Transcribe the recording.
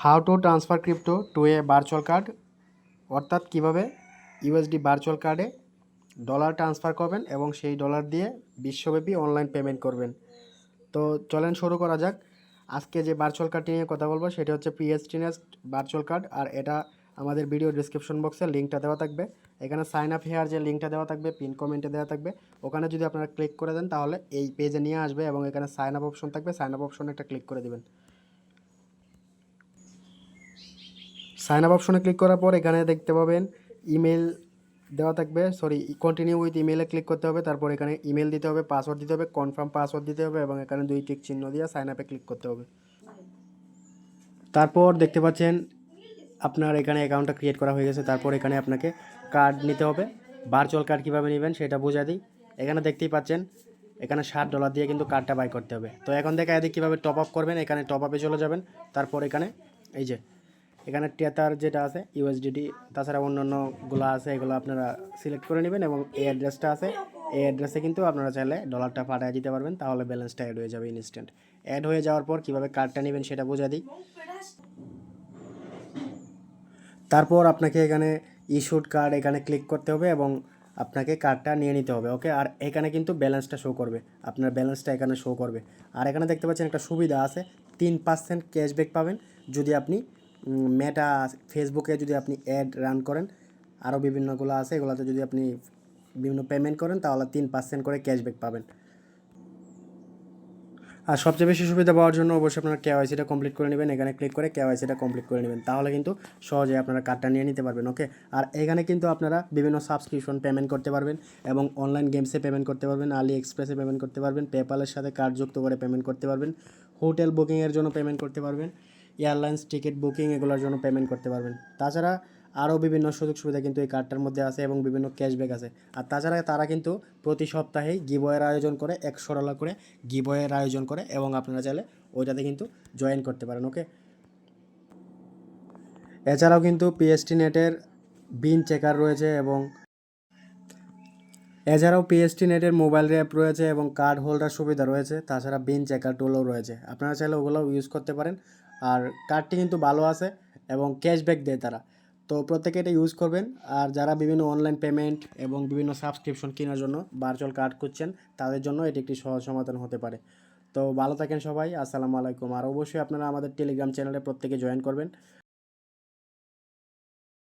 How to transfer crypto to a virtual card, অর্থাৎ কীভাবে USD virtual কার্ডে dollar transfer করবেন এবং সেই ডলার দিয়ে বিশ্বব্যাপী অনলাইন পেমেন্ট করবেন। তো চলেন শুরু করা যাক। আজকে যে ভার্চুয়াল কার্ডটি নিয়ে কথা বলবো সেটা হচ্ছে পিএসটি নেস্ট ভার্চুয়াল কার্ড, আর এটা আমাদের ভিডিও ডিসক্রিপশন বক্সে লিঙ্কটা দেওয়া থাকবে। এখানে সাইন আপ হেয়ার যে লিঙ্কটা দেওয়া থাকবে পিন কমেন্টে দেওয়া থাকবে, ওখানে যদি আপনারা ক্লিক করে দেন তাহলে এই পেজে নিয়ে আসবে এবং এখানে সাইন আপ অপশন থাকবে, সাইন আপ অপশনে একটা ক্লিক করে দেবেন। সাইন আপ অপশনে ক্লিক করার পর এখানে দেখতে পাবেন ইমেল দেওয়া থাকবে, কন্টিনিউ উইথ ইমেলে ক্লিক করতে হবে। তারপর এখানে ইমেল দিতে হবে, পাসওয়ার্ড দিতে হবে, কনফার্ম পাসওয়ার্ড দিতে হবে এবং এখানে 2 টিক চিহ্ন দিয়ে সাইন আপে ক্লিক করতে হবে। তারপর দেখতে পাচ্ছেন আপনার এখানে অ্যাকাউন্টটা ক্রিয়েট করা হয়ে গেছে। তারপর এখানে আপনাকে কার্ড নিতে হবে। ভার্চুয়াল কার্ড কীভাবে নেবেন সেটা বোঝা দিই। এখানে দেখতেই পাচ্ছেন এখানে $60 দিয়ে কিন্তু কার্ডটা বাই করতে হবে। তো এখন দেখা যায় কীভাবে টপ আপ করবেন, এখানে টপ আপে চলে যাবেন। তারপর এখানে এই যে এখানে টেথার যেটা আছে ইউএসডিটি, তাছাড়া অন্যান্যগুলো আছে, এগুলো আপনারা সিলেক্ট করে নেবেন এবং এই অ্যাড্রেসটা আছে, এই অ্যাড্রেসে কিন্তু আপনারা চাইলে ডলারটা পাঠিয়ে দিতে পারবেন, তাহলে ব্যালেন্সটা অ্যাড হয়ে যাবে ইনস্ট্যান্ট। অ্যাড হয়ে যাওয়ার পর কীভাবে কার্ডটা নেবেন সেটা বোঝা দিই। তারপর আপনাকে এখানে ইস্যুড কার্ড এখানে ক্লিক করতে হবে এবং আপনাকে কার্ডটা নিয়ে নিতে হবে। ওকে, আর এখানে কিন্তু ব্যালেন্সটা শো করবে, আপনার ব্যালেন্সটা এখানে শো করবে। আর এখানে দেখতে পাচ্ছেন একটা সুবিধা আছে, 3% ক্যাশব্যাক পাবেন যদি আপনি মেটা ফেসবুকে যদি আপনি অ্যাড রান করেন। আরও বিভিন্নগুলো আছে, এগুলোতে যদি আপনি বিভিন্ন পেমেন্ট করেন তাহলে 3% করে ক্যাশব্যাক পাবেন। আর সবচেয়ে বেশি সুবিধা পাওয়ার জন্য অবশ্যই আপনারা কেওয়াইসিটা কমপ্লিট করে নেবেন। এখানে ক্লিক করে কেওয়াইসিটা কমপ্লিট করে নেবেন, তাহলে কিন্তু সহজে আপনারা কার্ডটা নিয়ে নিতে পারবেন। ওকে, আর এখানে কিন্তু আপনারা বিভিন্ন সাবস্ক্রিপশন পেমেন্ট করতে পারবেন এবং অনলাইন গেমসে পেমেন্ট করতে পারবেন, আলি এক্সপ্রেসে পেমেন্ট করতে পারবেন, পেপ্যালের সাথে কার্ড যুক্ত করে পেমেন্ট করতে পারবেন, হোটেল বুকিংয়ের জন্য পেমেন্ট করতে পারবেন, এয়ারলাইন্স টিকিট বুকিং এগুলোর জন্য পেমেন্ট করতে পারবেন। তাছাড়া আরও বিভিন্ন সুযোগ সুবিধা কিন্তু এই কার্ডটার মধ্যে আছে এবং বিভিন্ন ক্যাশব্যাক আছে। আর তাছাড়া তারা কিন্তু প্রতি সপ্তাহেই গিভওয়ের আয়োজন করে, $100 করে গিভওয়ের আয়োজন করে এবং আপনারা চাইলে ওইটাতে কিন্তু জয়েন করতে পারেন। ওকে, এছাড়াও কিন্তু পিএসটি নেটের বিন চেকার রয়েছে এবং এছাড়াও পিএসটি নেটের মোবাইল অ্যাপ রয়েছে এবং কার্ড হোল্ডার সুবিধা রয়েছে। তাছাড়া বিন চেকার টুলও রয়েছে, আপনারা চাইলে ওগুলোও ইউজ করতে পারেন। আর কার্ডটি কিন্তু ভালো আছে এবং ক্যাশব্যাক দেয় তারা, তো প্রত্যেকে এটা ইউজ করবেন। আর যারা বিভিন্ন অনলাইন পেমেন্ট এবং বিভিন্ন সাবস্ক্রিপশন কেনার জন্য ভার্চুয়াল কার্ড খুঁজছেন তাদের জন্য এটি একটি সহজ সমাধান হতে পারে। তো ভালো থাকেন সবাই, আসসালামু আলাইকুম। আর অবশ্যই আপনারা আমাদের টেলিগ্রাম চ্যানেলে প্রত্যেকে জয়েন করবেন।